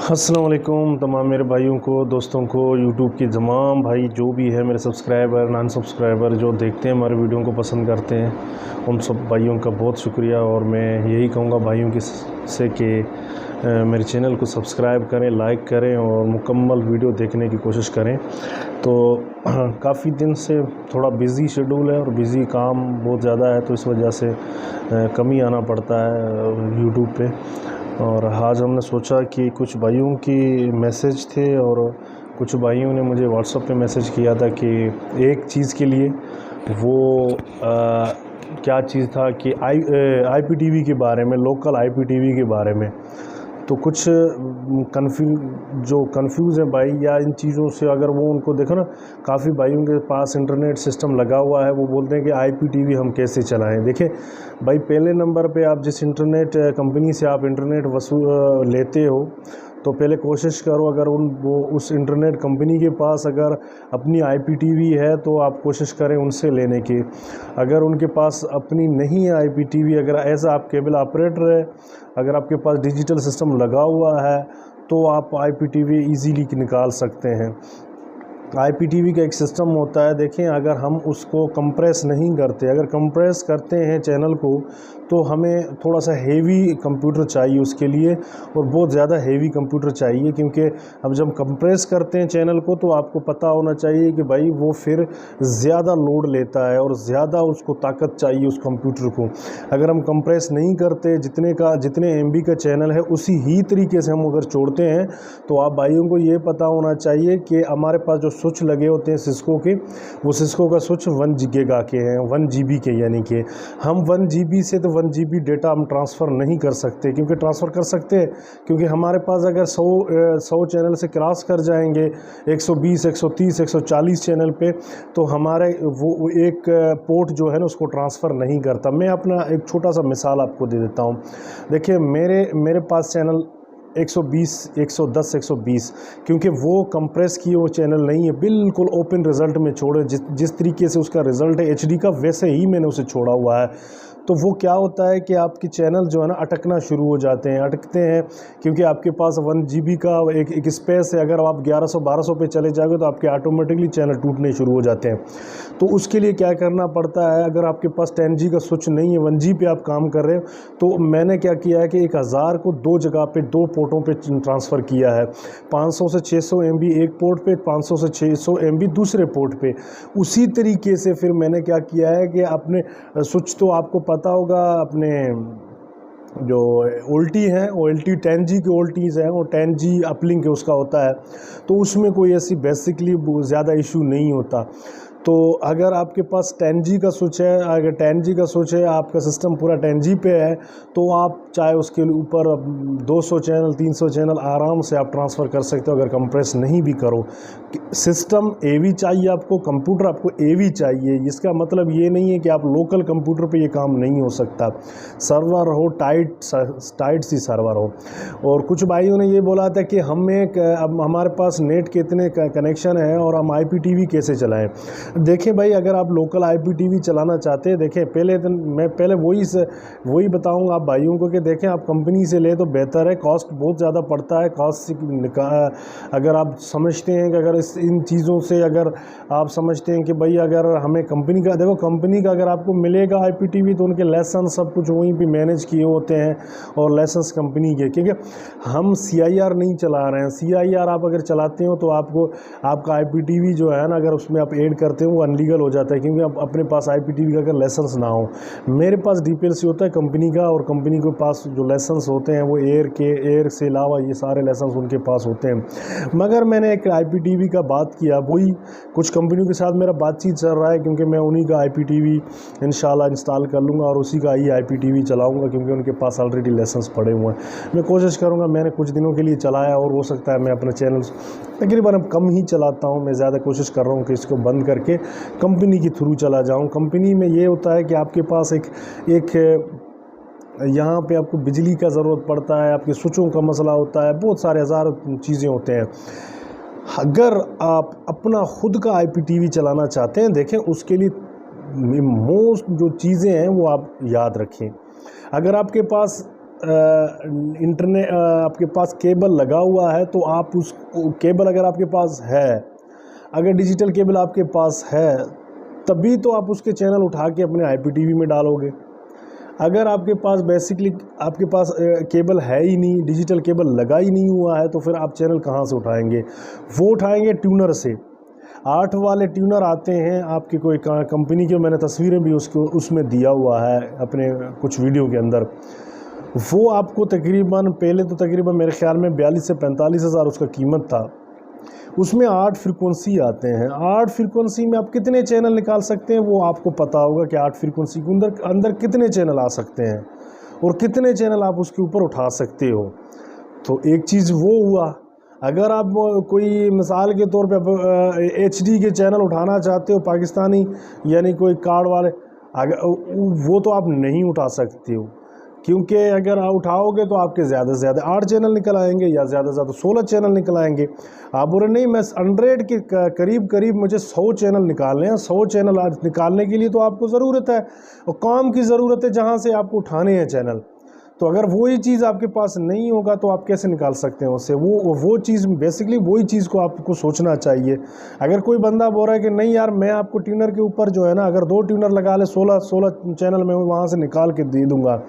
अस्सलाम वालेकुम तमाम मेरे भाइयों को, दोस्तों को, यूट्यूब के तमाम भाई जो भी है मेरे सब्सक्राइबर, नॉन सब्सक्राइबर जो देखते हैं हमारे वीडियो को पसंद करते हैं, उन सब भाइयों का बहुत शुक्रिया। और मैं यही कहूँगा भाइयों की से कि मेरे चैनल को सब्सक्राइब करें, लाइक करें और मुकम्मल वीडियो देखने की कोशिश करें। तो काफ़ी दिन से थोड़ा बिज़ी शेड्यूल है और बिज़ी काम बहुत ज़्यादा है, तो इस वजह से कमी आना पड़ता है यूट्यूब पे। और आज हमने सोचा कि कुछ भाइयों की मैसेज थे और कुछ भाइयों ने मुझे व्हाट्सएप पे मैसेज किया था कि एक चीज़ के लिए वो क्या चीज़ था कि आईपीटीवी के बारे में, लोकल आईपीटीवी के बारे में। तो कुछ जो कंफ्यूज है भाई या इन चीज़ों से, अगर वो उनको देखो ना, काफ़ी भाइयों के पास इंटरनेट सिस्टम लगा हुआ है, वो बोलते हैं कि आईपीटीवी हम कैसे चलाएं। देखिए भाई, पहले नंबर पे आप जिस इंटरनेट कंपनी से आप इंटरनेट लेते हो, तो पहले कोशिश करो, अगर उस इंटरनेट कंपनी के पास अगर अपनी आईपीटीवी है तो आप कोशिश करें उनसे लेने की। अगर उनके पास अपनी नहीं है आईपीटीवी, अगर ऐसा आप केबल ऑपरेटर है, अगर आपके पास डिजिटल सिस्टम लगा हुआ है, तो आप आईपीटीवी इजीली निकाल सकते हैं। आईपीटीवी का एक सिस्टम होता है, देखें, अगर हम उसको कंप्रेस नहीं करते, अगर कंप्रेस करते हैं चैनल को, तो हमें थोड़ा सा हेवी कंप्यूटर चाहिए उसके लिए, और बहुत ज़्यादा हेवी कंप्यूटर चाहिए, क्योंकि अब जब कंप्रेस करते हैं चैनल को तो आपको पता होना चाहिए कि भाई वो फिर ज़्यादा लोड लेता है और ज़्यादा उसको ताकत चाहिए उस कंप्यूटर को। अगर हम कंप्रेस नहीं करते, जितने एमबी का चैनल है उसी ही तरीके से हम अगर छोड़ते हैं, तो आप भाइयों को ये पता होना चाहिए कि हमारे पास जो स्विच लगे होते हैं सिस्को के, वो सिस्को का स्विच 1 गीगा के हैं, 1 जीबी के, यानी कि हम 1 जीबी से तो 1 जीबी डेटा हम ट्रांसफ़र नहीं कर सकते। क्योंकि ट्रांसफ़र कर सकते हैं क्योंकि हमारे पास अगर 100 चैनल से क्रॉस कर जाएंगे 120, 130, 140 चैनल पे, तो हमारे वो एक पोर्ट जो है ना उसको ट्रांसफ़र नहीं करता। मैं अपना एक छोटा सा मिसाल आपको दे देता हूँ। देखिए, मेरे पास चैनल 120, 110, 120, क्योंकि वो कंप्रेस किए वो चैनल नहीं है, बिल्कुल ओपन रिज़ल्ट में छोड़े, जिस तरीके से उसका रिज़ल्ट है एचडी का, वैसे ही मैंने उसे छोड़ा हुआ है। तो वो क्या होता है कि आपकी चैनल जो है ना अटकना शुरू हो जाते हैं, अटकते हैं, क्योंकि आपके पास 1 जीबी का एक स्पेस है। अगर आप 1100-1200 पे चले जाओगे तो आपके ऑटोमेटिकली चैनल टूटने शुरू हो जाते हैं। तो उसके लिए क्या करना पड़ता है, अगर आपके पास 10G का स्विच नहीं है, 1G पे आप काम कर रहे हो, तो मैंने क्या किया है कि 1000 को 2 जगह पे 2 पोर्टों पे ट्रांसफ़र किया है। 500 से 600 MB एक पोर्ट पे, 500 से 600 MB दूसरे पोर्ट पे। उसी तरीके से फिर मैंने क्या किया है कि अपने स्विच, तो आपको पता होगा, अपने जो ओल्टी हैं, ओल्टी 10G की ओल्टीज़ हैं, वो 10G अपलिंक उसका होता है, तो उसमें कोई ऐसी बेसिकली ज़्यादा इशू नहीं होता। तो अगर आपके पास 10G का स्विच है, अगर 10G का स्विच है, आपका सिस्टम पूरा 10G पे है, तो आप चाहे उसके ऊपर 200 चैनल, 300 चैनल आराम से आप ट्रांसफ़र कर सकते हो, अगर कंप्रेस नहीं भी करो। सिस्टम एवी चाहिए आपको, कंप्यूटर आपको एवी चाहिए। इसका मतलब ये नहीं है कि आप लोकल कंप्यूटर पे ये काम नहीं हो सकता। सर्वर हो टाइट सी सर्वर हो। और कुछ भाइयों ने ये बोला था कि अब हमारे पास नेट के इतने कनेक्शन है और हम आईपीटीवी कैसे चलाएं। देखें भाई, अगर आप लोकल आईपीटीवी चलाना चाहते हैं, देखें, मैं वही बताऊंगा आप भाइयों को कि देखें, आप कंपनी से ले तो बेहतर है। कॉस्ट बहुत ज़्यादा पड़ता है, अगर आप समझते हैं कि अगर इन चीज़ों से अगर आप समझते हैं कि भाई अगर हमें कंपनी का, देखो, कंपनी का अगर आपको मिलेगा आईपीटीवी तो उनके लाइसेंस सब कुछ वहीं पे मैनेज किए होते हैं और लाइसेंस कंपनी के, क्योंकि हम सीआईआर नहीं चला रहे हैं। सीआईआर आप अगर चलाते हो तो आपका आईपीटीवी जो है ना, अगर उसमें आप ऐड करते हो वो अनलीगल हो जाता है, क्योंकि आप अपने पास आईपीटीवी का अगर लाइसेंस ना हो। मेरे पास डीपीएलसी होता है कंपनी का, और कंपनी के पास जो लाइसेंस होते हैं वो एयर से अलावा ये सारे लाइसेंस उनके पास होते हैं। मगर मैंने एक आईपीटीवी का बात किया, वही कुछ कंपनियों के साथ मेरा बातचीत चल रहा है, क्योंकि मैं उन्हीं का आईपीटीवी इंशाल्लाह इंस्टॉल कर लूँगा और उसी का ही आईपीटीवी चलाऊँगा, क्योंकि उनके पास ऑलरेडी लाइसेंस पड़े हुए हैं। मैं कोशिश करूँगा, मैंने कुछ दिनों के लिए चलाया और हो सकता है मैं अपना चैनल तकरीबन अब कम ही चलाता हूँ। मैं ज़्यादा कोशिश कर रहा हूँ कि इसको बंद करके कंपनी के थ्रू चला जाऊँ। कंपनी में ये होता है कि आपके पास एक यहाँ पे आपको बिजली का ज़रूरत पड़ता है, आपके स्विचों का मसला होता है, बहुत सारे हज़ार चीज़ें होते हैं। अगर आप अपना खुद का आईपीटीवी चलाना चाहते हैं, देखें, उसके लिए मोस्ट जो चीज़ें हैं वो आप याद रखें। अगर आपके पास इंटरनेट आपके पास केबल लगा हुआ है तो आप उस केबल अगर आपके पास है, अगर डिजिटल केबल आपके पास है तभी तो आप उसके चैनल उठा के अपने IPTV में डालोगे। अगर आपके पास बेसिकली आपके पास केबल है ही नहीं, डिजिटल केबल लगा ही नहीं हुआ है, तो फिर आप चैनल कहाँ से उठाएंगे? वो उठाएंगे ट्यूनर से। 8 वाले ट्यूनर आते हैं आपकी कोई कंपनी के, मैंने तस्वीरें भी उसमें दिया हुआ है अपने कुछ वीडियो के अंदर। वो आपको तकरीबन पहले तो तकरीबन मेरे ख्याल में 42 से 45 हज़ार उसका कीमत था। उसमें 8 फ्रीक्वेंसी आते हैं। 8 फ्रीक्वेंसी में आप कितने चैनल निकाल सकते हैं वो आपको पता होगा कि 8 फ्रीक्वेंसी के अंदर कितने चैनल आ सकते हैं और कितने चैनल आप उसके ऊपर उठा सकते हो। तो एक चीज़ वो हुआ। अगर आप कोई मिसाल के तौर पे HD के चैनल उठाना चाहते हो पाकिस्तानी, यानी कोई कार्ड वाले, अगर वो तो आप नहीं उठा सकते हो, क्योंकि अगर आप उठाओगे तो आपके ज़्यादा से ज़्यादा 8 चैनल निकल आएंगे या ज़्यादा से ज़्यादा 16 चैनल निकल आएंगे। आप बोले नहीं मैं 100 के करीब मुझे 100 चैनल निकालने हैं। 100 चैनल आज निकालने के लिए तो आपको ज़रूरत है और काम की ज़रूरत है जहाँ से आपको उठाने हैं चैनल। तो अगर वही चीज़ आपके पास नहीं होगा तो आप कैसे निकाल सकते हैं उससे? वो चीज़ बेसिकली वही चीज़ को आपको सोचना चाहिए। अगर कोई बंदा बोल रहा है कि नहीं यार मैं आपको ट्यूनर के ऊपर जो है ना, अगर 2 ट्यूनर लगा ले 16 चैनल में वहाँ से निकाल के दे दूँगा,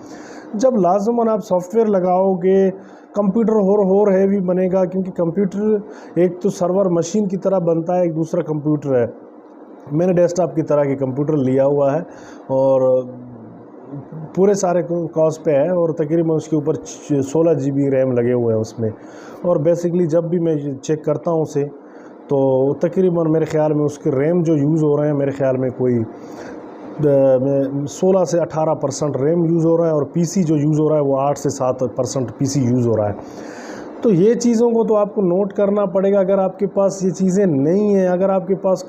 जब लाजमन आप सॉफ्टवेयर लगाओगे कंप्यूटर और हैवी बनेगा, क्योंकि कंप्यूटर एक तो सर्वर मशीन की तरह बनता है, एक दूसरा कंप्यूटर है। मैंने डेस्कटॉप की तरह के कंप्यूटर लिया हुआ है और पूरे सारे कॉस्ट पे है और तकरीबन उसके ऊपर 16 GB रैम लगे हुए हैं उसमें। और बेसिकली जब भी मैं चेक करता हूँ उसे तो तकरीबन मेरे ख़्याल में उसके रैम जो यूज़ हो रहे हैं मेरे ख़्याल में कोई 16 से 18% रैम यूज़ हो रहा है और PC जो यूज़ हो रहा है वो 8 से 7% PC यूज़ हो रहा है। तो ये चीज़ों को तो आपको नोट करना पड़ेगा। अगर आपके पास ये चीज़ें नहीं हैं, अगर आपके पास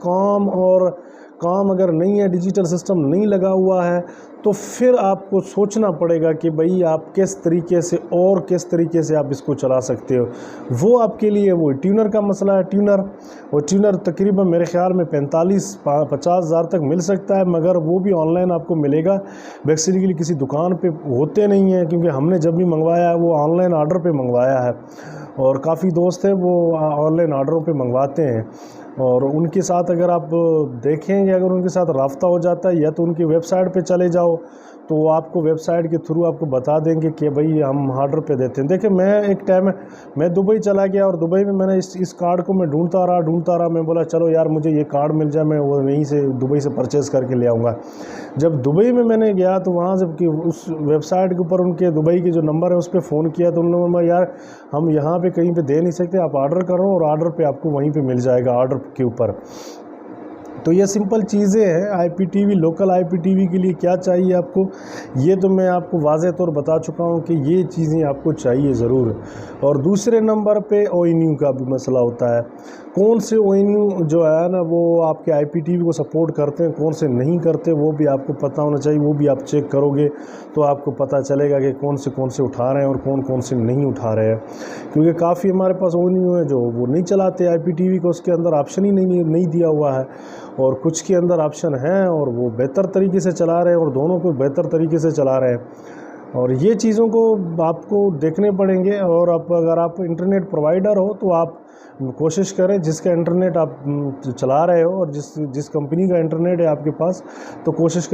काम अगर नहीं है, डिजिटल सिस्टम नहीं लगा हुआ है, तो फिर आपको सोचना पड़ेगा कि भाई आप किस तरीके से आप इसको चला सकते हो। वो आपके लिए वो ट्यूनर का मसला है। ट्यूनर तकरीबन मेरे ख़्याल में 45-50 हज़ार तक मिल सकता है, मगर वो भी ऑनलाइन आपको मिलेगा। बेसिकली किसी दुकान पे होते नहीं हैं, क्योंकि हमने जब भी मंगवाया है वो ऑनलाइन ऑर्डर पे मंगवाया है और काफ़ी दोस्त हैं वो ऑनलाइन ऑर्डरों पे मंगवाते हैं। और उनके साथ अगर आप देखेंगे, अगर उनके साथ राब्ता हो जाता है, या तो उनकी वेबसाइट पे चले जाओ तो वो आपको वेबसाइट के थ्रू आपको बता देंगे कि भाई हम ऑर्डर पे देते हैं। देखिए मैं दुबई चला गया और दुबई में मैंने इस कार्ड को मैं ढूंढता रहा। मैं बोला चलो यार मुझे ये कार्ड मिल जाए, मैं वो वहीं से दुबई से परचेज़ करके ले आऊँगा। जब दुबई में मैंने गया तो वहाँ से उस वेबसाइट के ऊपर उनके दुबई के जो नंबर है उस पर फ़ोन किया तो उन्होंने बोला यार हम यहाँ पर कहीं पर दे नहीं सकते, आप ऑर्डर करो और ऑर्डर पर आपको वहीं पर मिल जाएगा ऑर्डर के ऊपर। तो ये सिंपल चीज़ें हैं। IPTV, लोकल IPTV के लिए क्या चाहिए आपको, ये तो मैं आपको वाज़ेह तौर बता चुका हूँ कि ये चीज़ें आपको चाहिए ज़रूर। और दूसरे नंबर पे ONU का भी मसला होता है। कौन से ONU जो है ना वो आपके IPTV को सपोर्ट करते हैं, कौन से नहीं करते, वो भी आपको पता होना चाहिए। वो भी आप चेक करोगे तो आपको पता चलेगा कि कौन से उठा रहे हैं और कौन से नहीं उठा रहे हैं। क्योंकि काफ़ी हमारे पास ONU है जो वो नहीं चलाते IPTV को, उसके अंदर ऑप्शन ही नहीं दिया हुआ है, और कुछ के अंदर ऑप्शन है और वो बेहतर तरीके से चला रहे हैं और दोनों को बेहतर तरीके से चला रहे हैं। और ये चीज़ों को आपको देखने पड़ेंगे। और अगर आप इंटरनेट प्रोवाइडर हो तो आप कोशिश करें, जिसका इंटरनेट आप चला रहे हो और जिस कंपनी का इंटरनेट है आपके पास, तो कोशिश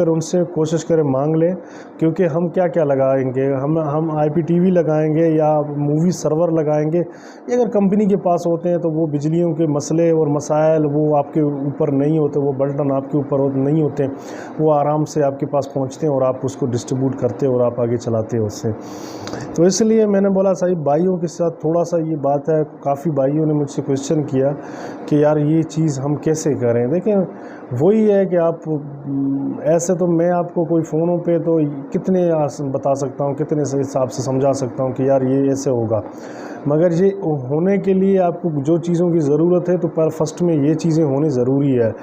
करें मांग लें। क्योंकि हम क्या लगाएंगे, हम IPTV लगाएंगे या मूवी सर्वर लगाएंगे, ये अगर कंपनी के पास होते हैं तो वो बिजलियों के मसले और मसाइल वो आपके ऊपर नहीं होते, वो बटन आपके ऊपर नहीं होते, वो आराम से आपके पास पहुँचते हैं और आप उसको डिस्ट्रीब्यूट करते हो और आप आगे चलाते हो उससे। तो इसलिए मैंने बोला सही भाइयों के साथ थोड़ा सा ये बात है। काफ़ी भाइयों ने मुझसे क्वेश्चन किया कि यार ये चीज़ हम कैसे करें। देखें वही है कि आप ऐसे तो मैं आपको कोई फ़ोनों पे तो कितने बता सकता हूँ, कितने से हिसाब से समझा सकता हूँ कि यार ये ऐसे होगा, मगर ये होने के लिए आपको जो चीज़ों की ज़रूरत है तो पर फर्स्ट में ये चीज़ें होनी ज़रूरी है।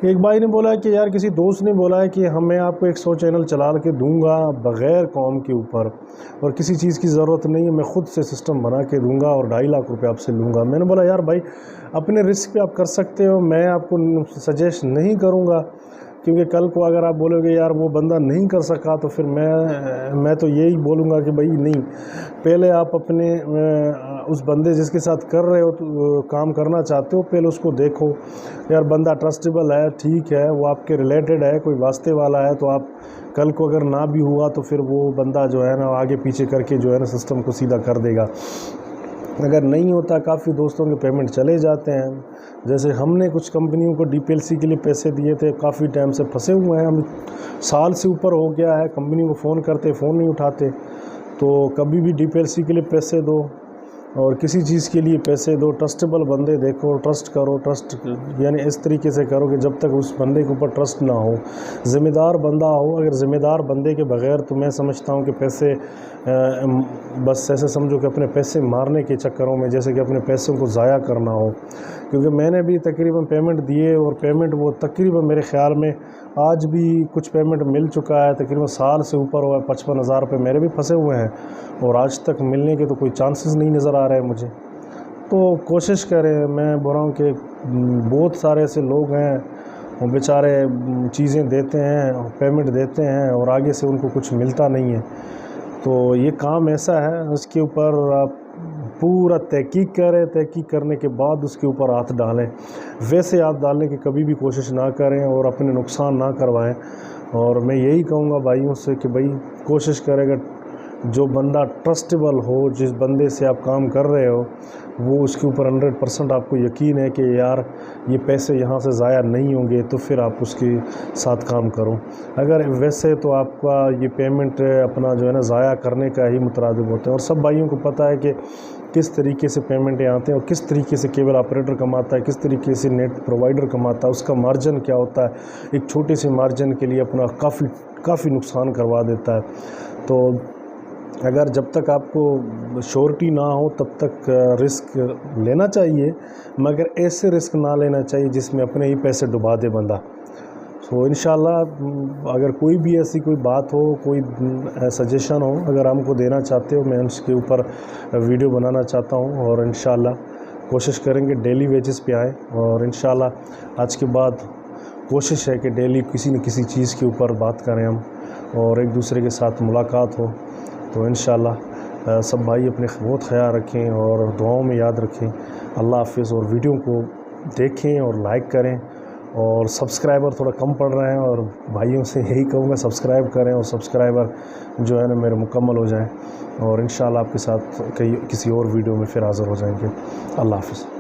एक भाई ने बोला कि यार किसी दोस्त ने बोला है कि मैं आपको 100 चैनल चला के दूंगा बग़ैर कॉम के ऊपर और किसी चीज़ की ज़रूरत नहीं है, मैं ख़ुद से सिस्टम बना के दूंगा और 2.5 लाख रुपए आपसे लूँगा। मैंने बोला यार भाई अपने रिस्क पे आप कर सकते हो, मैं आपको सजेस्ट नहीं करूँगा, क्योंकि कल को अगर आप बोलोगे यार वो बंदा नहीं कर सका, तो फिर मैं तो यही बोलूँगा कि भाई नहीं, पहले आप अपने उस बंदे जिसके साथ कर रहे हो तो काम करना चाहते हो, पहले उसको देखो यार बंदा ट्रस्टेबल है, ठीक है, वो आपके रिलेटेड है, कोई वास्ते वाला है, तो आप कल को अगर ना भी हुआ तो फिर वो बंदा जो है ना आगे पीछे करके जो है ना सिस्टम को सीधा कर देगा। अगर नहीं होता, काफ़ी दोस्तों के पेमेंट चले जाते हैं। जैसे हमने कुछ कंपनियों को डीपीएलसी के लिए पैसे दिए थे, काफ़ी टाइम से फंसे हुए हैं, हम साल से ऊपर हो गया है, कंपनी को फ़ोन करते, फ़ोन नहीं उठाते। तो कभी भी डीपीएलसी के लिए पैसे दो और किसी चीज़ के लिए पैसे दो, ट्रस्टेबल बंदे देखो, ट्रस्ट करो, ट्रस्ट यानी इस तरीके से करो कि जब तक उस बंदे के ऊपर ट्रस्ट ना हो, ज़िम्मेदार बंदा हो। अगर ज़िम्मेदार बंदे के बगैर तो मैं समझता हूँ कि पैसे बस ऐसे समझो कि अपने पैसे मारने के चक्करों में जैसे कि अपने पैसों को ज़ाया करना हो। क्योंकि मैंने भी तकरीबन पेमेंट दिए और पेमेंट वो तकरीबन मेरे ख़्याल में आज भी कुछ पेमेंट मिल चुका है, तकरीबन साल से ऊपर हुआ है, 55,000 रुपये मेरे भी फंसे हुए हैं और आज तक मिलने के तो कोई चांसेस नहीं नज़र आ रहे हैं मुझे। तो कोशिश करें, मैं बोल रहा हूँ कि बहुत सारे ऐसे लोग हैं वो बेचारे चीज़ें देते हैं, पेमेंट देते हैं और आगे से उनको कुछ मिलता नहीं है। तो ये काम ऐसा है, उसके ऊपर आप पूरा तहकीक करें, तहकीक करने के बाद उसके ऊपर हाथ डालें। वैसे हाथ डालने की कभी भी कोशिश ना करें और अपने नुकसान ना करवाएं। और मैं यही कहूँगा भाइयों से कि भाई कोशिश करें कि जो बंदा ट्रस्टेबल हो, जिस बंदे से आप काम कर रहे हो, वो उसके ऊपर 100% आपको यकीन है कि यार ये पैसे यहाँ से ज़ाया नहीं होंगे, तो फिर आप उसके साथ काम करो। अगर वैसे तो आपका ये पेमेंट अपना जो है ना ज़ाया करने का ही मुतरादिब होता है। और सब भाइयों को पता है कि किस तरीके से पेमेंटें आते हैं और किस तरीके से केबल ऑपरेटर कमाता है, किस तरीके से नेट प्रोवाइडर कमाता है, उसका मार्जिन क्या होता है। एक छोटे से मार्जिन के लिए अपना काफ़ी नुकसान करवा देता है। तो अगर जब तक आपको श्योरिटी ना हो तब तक रिस्क लेना चाहिए, मगर ऐसे रिस्क ना लेना चाहिए जिसमें अपने ही पैसे डुबा दे बंदा। तो इंशाल्लाह अगर कोई भी ऐसी कोई बात हो, कोई सजेशन हो, अगर हमको देना चाहते हो, मैं उसके ऊपर वीडियो बनाना चाहता हूँ और इंशाल्लाह कोशिश करेंगे डेली वेजेस पे आए। और इंशाल्लाह आज के बाद कोशिश है कि डेली किसी न किसी चीज़ के ऊपर बात करें हम और एक दूसरे के साथ मुलाकात हो। तो इंशाल्लाह सब भाई अपने बहुत ख्याल रखें और दुआओं में याद रखें। अल्लाह हाफ़िज़। और वीडियो को देखें और लाइक करें। और सब्सक्राइबर थोड़ा कम पड़ रहे हैं और भाइयों से यही कहूँगा सब्सक्राइब करें और सब्सक्राइबर जो है ना मेरे मुकम्मल हो जाएं। और इंशाल्लाह आपके साथ किसी और वीडियो में फिर हाज़िर हो जाएंगे। अल्लाह हाफ़िज़।